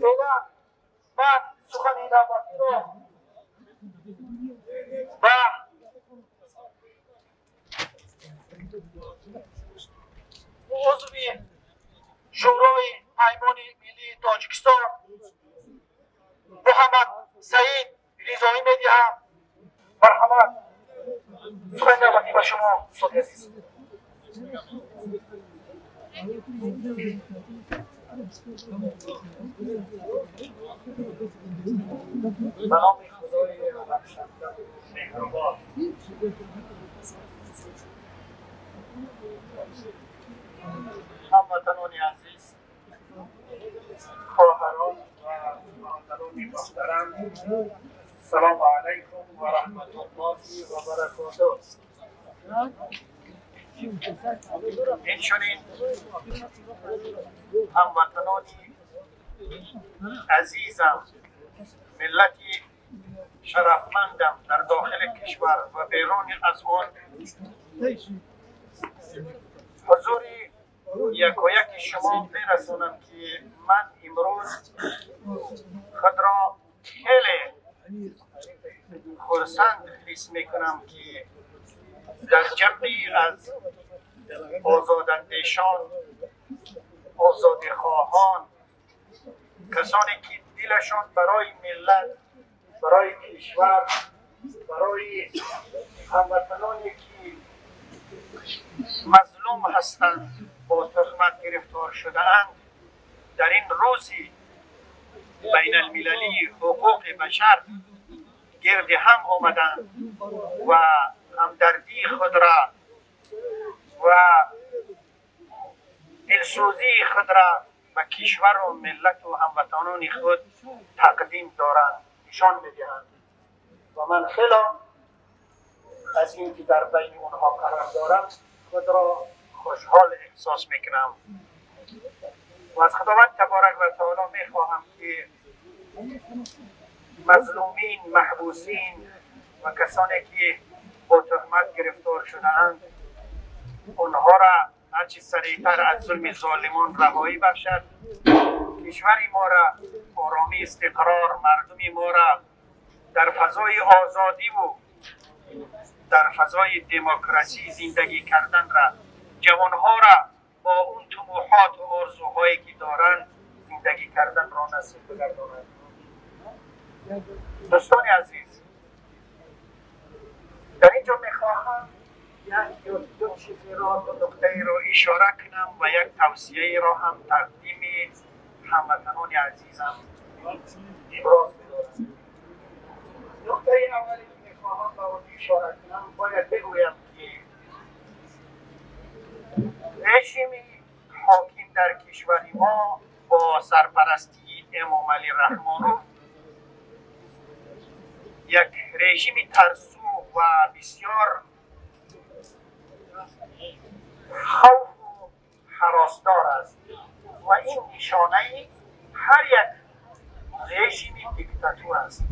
فعلا من سخن اضافاتی رو و عضو شورای پیمان ملی تاجیکستان محمد سعید رضایی میدهم. مرحمت. سخن اضافاتی به شما استاد عزیز. به نام خدای بخشنده مهربان. هموطنان عزیز، خواهران و برادران محترم، سلام علیکم و رحمت الله و برکاته. اینچنین هموطنان عزیزم، ملتی شرفمندم در داخل کشور و بیرون از آن، حضوری یک و یک شما برسانم که من امروز خود را خیلی خرسند حس میکنم که در جمعی از آزاداندیشان، آزادیخواهان، کسانی که دلشان برای ملت، برای کشور، برای هموطنانی که مظلوم هستند، با تهمت گرفتار شده اند، در این روزی بین المللی حقوق بشر گرد هم آمدند و همدردی خود را و دلسوزی خود را به کشور و ملت و هموطنان خود تقدیم دارند، نشان میدهند و من خیلی از این که در بین اونها قرار دارم خود را خوشحال احساس میکنم و از خداوند تبارک و تعالی میخواهم که مظلومین، محبوسین و کسانی که با تهمت گرفتار شده اند، اونها را هرچی سریعتر از ظلم ظالمان رهایی بخشد، کشور ما را آرامی، استقرار، مردم ما را در فضای آزادی و در فضای دموکراسی زندگی کردن را، جوانها را با اون طموحات و آرزوهایی که دارند زندگی کردن را نصیب بگرداند. دوستان عزیز، در اینجا میخواهم یک یا دو چیزی را، دو نکته را اشاره کنم و یک توصیه را هم تقدیم هموطنان عزیزم ابراز بدارم. نکته اولی که میخواهم به آن اشاره کنم، باید بگویم که رژیم حاکم در کشور ما با سرپرستی امام علی رحمانو یک رژیم ترسو و بسیار خوف و هراسدار است و این نشانه هر یک رژیم دیکتاتور است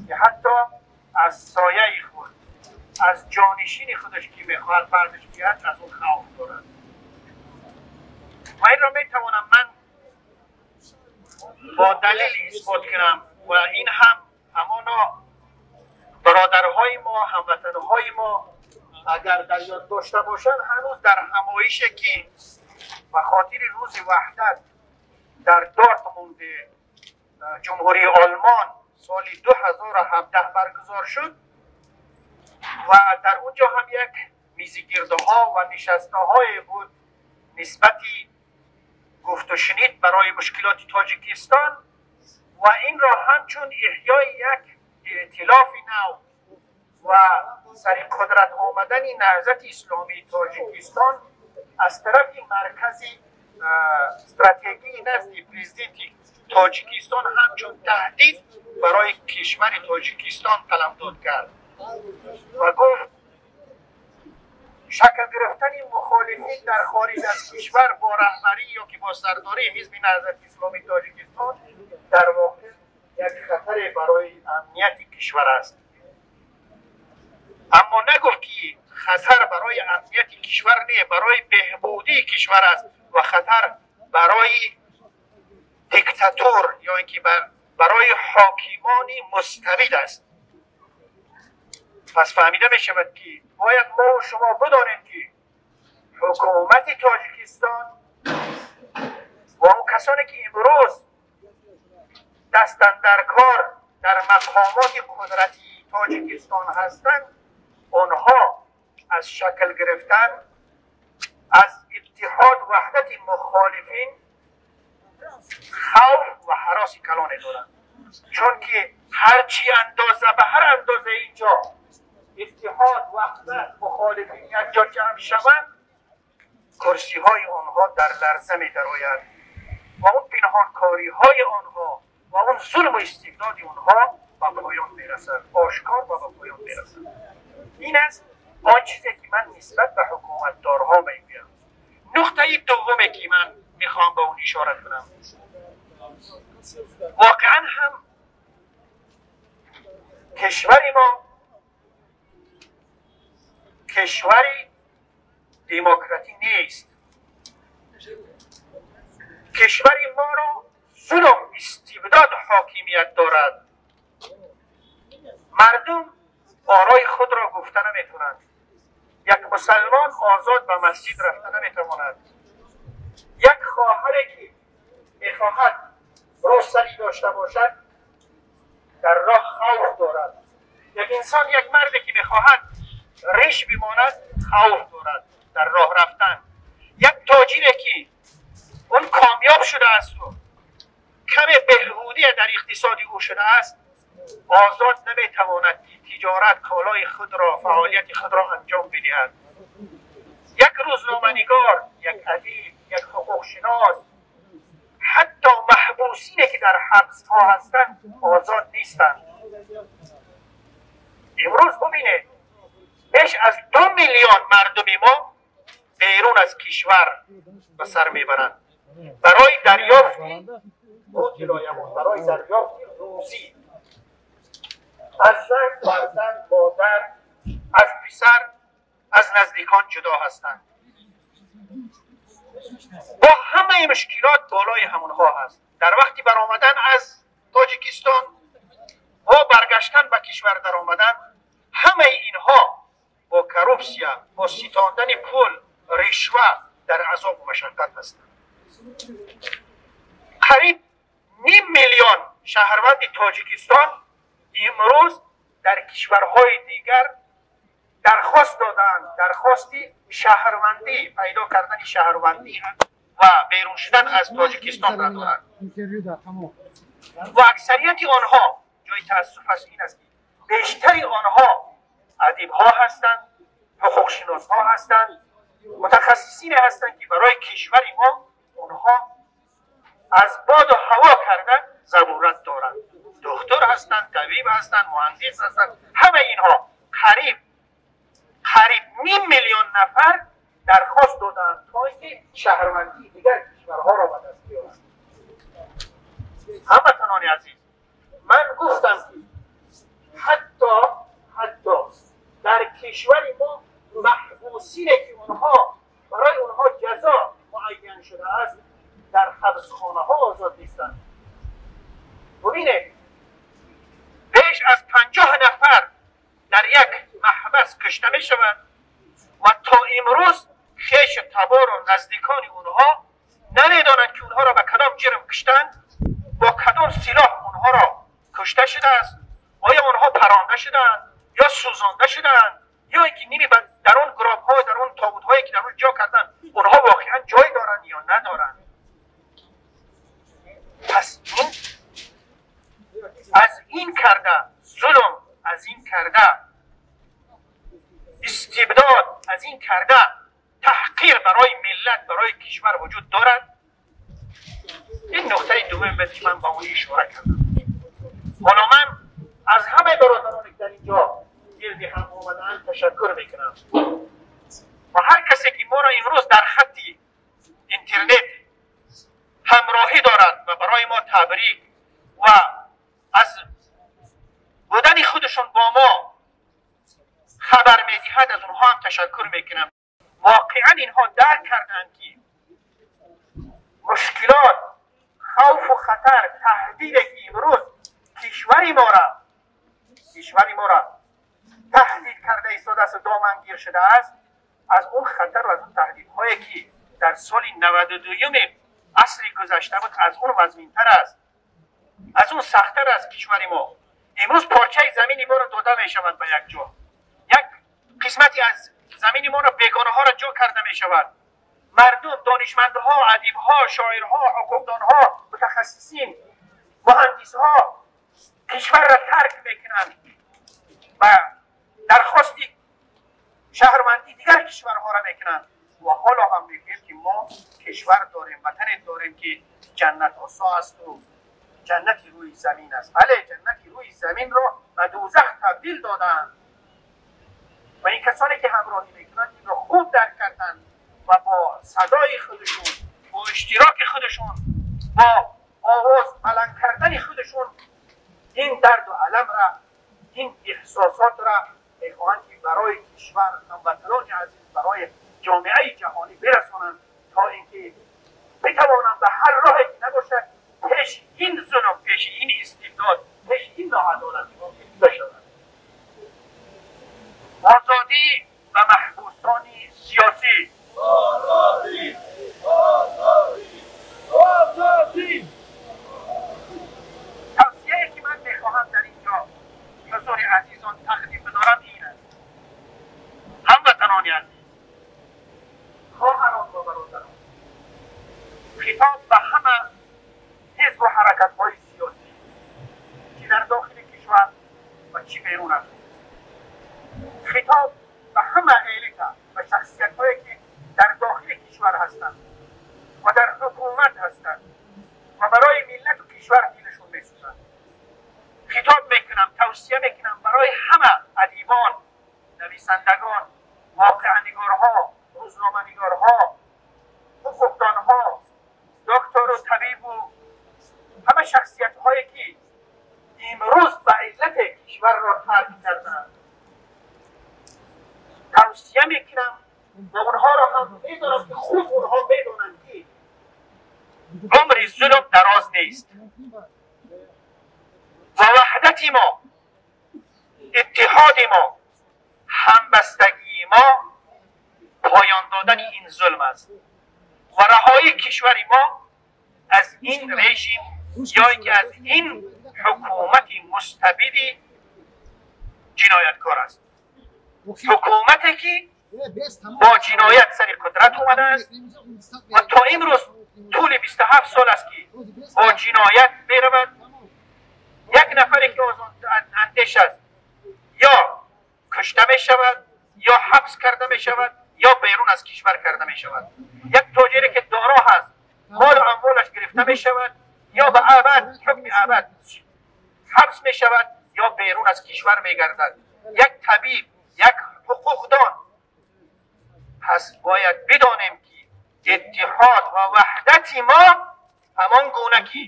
که حتی از سایه خود، از جانشین خودش که میخواهد بردش بیاد، از اون خوف دارد و این را میتوانم من با دلیل اثبات کنم و این هم همانا برادرهای ما، هموطنهای ما اگر در یاد داشته باشند، هنوز در همایشی که به خاطر روز وحدت در دورتموند جمهوری آلمان سال 2017 برگزار شد و در اونجا هم یک میزگرده ها و نشسته های بود نسبتی گفت و شنید برای مشکلات تاجیکستان و این را همچون احیای یک ائتلاف نو و سر قدرت آمدن نهضت اسلامی تاجیکستان از طرف مرکز استراتژی نزد پرزیدنت تاجیکستان همچون تهدید برای کشور تاجیکستان قلمداد کرد و گفت شکل گرفتن مخالفین در خارج از کشور با رهبری یا که با سرداری حزب نهضت اسلامی تاجیکستان در واقع یک خطر برای امنیت کشور است. اما نگفت که خطر برای امنیت کشور نه، برای بهبودی کشور است و خطر برای دیکتاتور یا اینکه برای حاکمانی مستبد است. پس فهمیده می شود که باید ما و شما بدانیم که حکومت تاجیکستان و اون کسانی که امروز دستن در کار در مقامات قدرتی تاجیکستان هستند، آنها از شکل گرفتن از اتحاد وحدت مخالفین خوف و هراس کلان دارند، چون که هرچی اندازه به هر اندازه اینجا اتحاد وحدت مخالفین یک جا جمع شوند، کرسی های آنها در لرزه می درآید و اون پنهانکاری های آنها و اون ظلم و استبداد آنها به پایان می رسد، آشکار و به پایان می رسد. این است آن چیزی که من نسبت به حکومتدارها میگویم. نقطه دومی که من میخوام به اون اشاره کنم، واقعا هم کشور ما کشوری دموکراتی نیست. کشور ما را ظلم استبداد حاکمیت دارد. مردم آرای خود را گفته نمیتونند. یک مسلمان آزاد به مسجد رفته نمیتواند. یک خواهری که میخواهد روسری داشته باشد در راه خوف دارد. یک انسان، یک مردی که میخواهد ریش بماند خوف دارد در راه رفتن. یک تاجری که اون کامیاب شده است و کم بهبودی در اقتصادی او شده است، آزاد نمیتواند تجارت کالای خود را، فعالیت خود را انجام بدهد. یک روزنامه‌نگار، یک ادیب، یک حقوقشناس، حتی محبوسینی که در حبس ها هستند آزاد نیستند. امروز ببینید بیش از 2 میلیون مردم ما بیرون از کشور به سر میبرند برای دریافت برای دریافت روزی از زن، فرزند، مادر، از پسر، از نزدیکان جدا هستند. با همه مشکلات بالای همونها هست. در وقتی برآمدن از تاجیکستان و برگشتن به کشور در آمدن، همه اینها با کروپسیا، با ستاندن پول، رشوه در عذاب و مشقت هستند. قریب 5 میلیون شهروند تاجیکستان امروز در کشورهای دیگر درخواست دادند، درخواستی شهروندی، پیدا کردن شهروندی و بیرون شدن از تاجیکستان را دارند. و اکثریت آنها، جای تاسف است این است که بیشتری آنها ادیب ها هستند، حقوق شناس ها هستند، متخصصین هستند که برای کشور ما آنها از باد و هوا کردن ضرورت دارند. دکتر هستند، طبیب هستند، مهندس هستند. همه اینها قریب 5 میلیون نفر درخواست دادند تا اینکه شهروندی دیگر کشورها را به دست بیارند. هموطنان عزیز، من گفتم که حتی در کشور ما محبوسینی که اونها برای اونها جزا معین شده است در حبسخانه ها آزاد نیستند. ببینید بیش از 50 نفر در یک محبس کشته می شود و تا امروز خیش تبار و نزدیکان اونها نمیدانند که اونها را به کدام جرم کشتند، با کدام سلاح اونها را کشته شده است. آیا اونها پرانده شدند یا سوزانده شدند یا اینکه در اون گراب ها، در اون تابوت هایی که در اون جا کردن اونها واقعا جای دارند یا ندارند؟ پس این از این کرده ظلم، از این کرده استبداد، از این کرده تحقیر برای ملت، برای کشور وجود دارد. این نقطه دوم بود که من با اون اشاره کردم. حالا من از همه برادرانی که در اینجا گرد هم آمدن تشکر میکنم و هر کسی که ما را امروز در خط اینترنت همراهی دارد و برای ما تبریک و از بودن خودشون با ما خبر میدهد، از اونها هم تشکر میکنم. واقعا اینها درک کردند که مشکلات، خوف و خطر تهدید که امروز کشوری ما را تهدید کرده ایستاده است، دامنگیر شده است، از اون خطر و از اون تهدیدهایی که در سال 92 عصر گذشته بود از اون وزمین‌تر است، از اون سخت‌تر است. کشور ما امروز پارچه زمین ما را داده می شود به یک جا، یک قسمتی از زمین ما را بیگانه ها را جا کرده می شود. مردم، دانشمندها، ادیبها، شاعرها، حقوقدانها، متخصصین، مهندسها کشور را ترک میکنند و درخواستی شهروندی دیگر کشورها را میکنند. و حالا هم میگیم که ما کشور داریم، وطن داریم که جنت آسا است و جنتی روی زمین است. بله، جنتی روی زمین را به دوزخ تبدیل دادند و این کسانی که همراهی میکنند این را خوب درک کردند و با صدای خودشون، با اشتراک خودشون، با آواز بلند کردن خودشون این درد و علم را، این احساسات را میخواهند که برای کشور، هموطنان عزیز، برای جامعه جهانی برسانند تا اینکه بتوانند به هر راهی که نباشد پیش این ظلم، پیش این استبداد، پیش این ناعدالتی بشوند. آزادی و محبوسان سیاسی. آزادی، آزادی، آزادی. توصیه‌ای که من میخواهم در اینجا حضور عزیزان تقدیم بدارم این است: هموطنان عزیز، خواهران و برادران، خطاب به همه حزب و حرکت‌های سیاسی که در داخل کشور و چه بیرون از خطاب به همه الیت و شخصیت‌هایی که در داخل کشور هستند و در حکومت هستند و برای ملت و کشور دلشون می‌سوزند. خطاب میکنم، توصیه میکنم برای همه ادیبان، نویسندگان، واقع‌نگارها، روزنامه‌نگارها، حقوقدانها، دکتر و طبیب و همه شخصیت‌هایی که امروز به علت کشور را ترک کردند. توصیه میکنم و اونها را هم میدانم که خود اونها میدانند که عمر ظلم دراز نیست و وحدت ما، اتحاد ما، همبستگی ما پایان دادن این ظلم است و رهایی کشور ما از این رژیم یا اینکه از این حکومت مستبد جنایتکار است. حکومتی که با جنایت سر قدرت اومده است و تا امروز طول 27 سال است که با جنایت میرود. یک نفری که اندیش است یا کشته می شود یا حبس کرده می شود یا بیرون از کشور کرده می شود. یک تاجری که دارا هست مال و اموالش گرفته می شود یا به ابد، حکم ابد حبس می شود یا بیرون از کشور می گردد. یک طبیب، یک حقوقدان. پس باید بدانیم که اتحاد و وحدت ما همان گونه که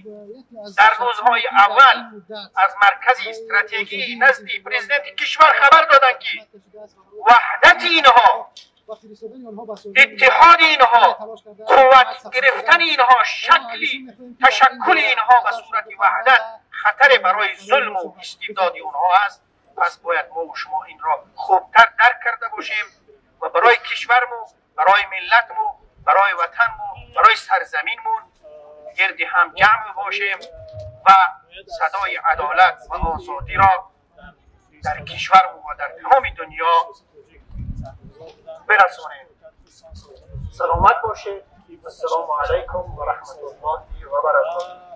در روزهای اول از مرکز استراتژی نزد پرزیدنت کشور خبر دادند که وحدت اینها، اتحاد اینها، قوت گرفتن اینها، تشکل اینها به صورت وحدت خطر برای ظلم و استبداد اونها است. پس باید ما و شما این را خوبتر درک کرده باشیم و برای کشورمون، برای ملتمون، برای وطنمون، برای سرزمینمون گردی هم جمع باشیم و صدای عدالت و آزادی را در کشورمون و در تمام دنیا برسانیم. سلامت باشید. السلام علیکم و رحمت الله و برکاته.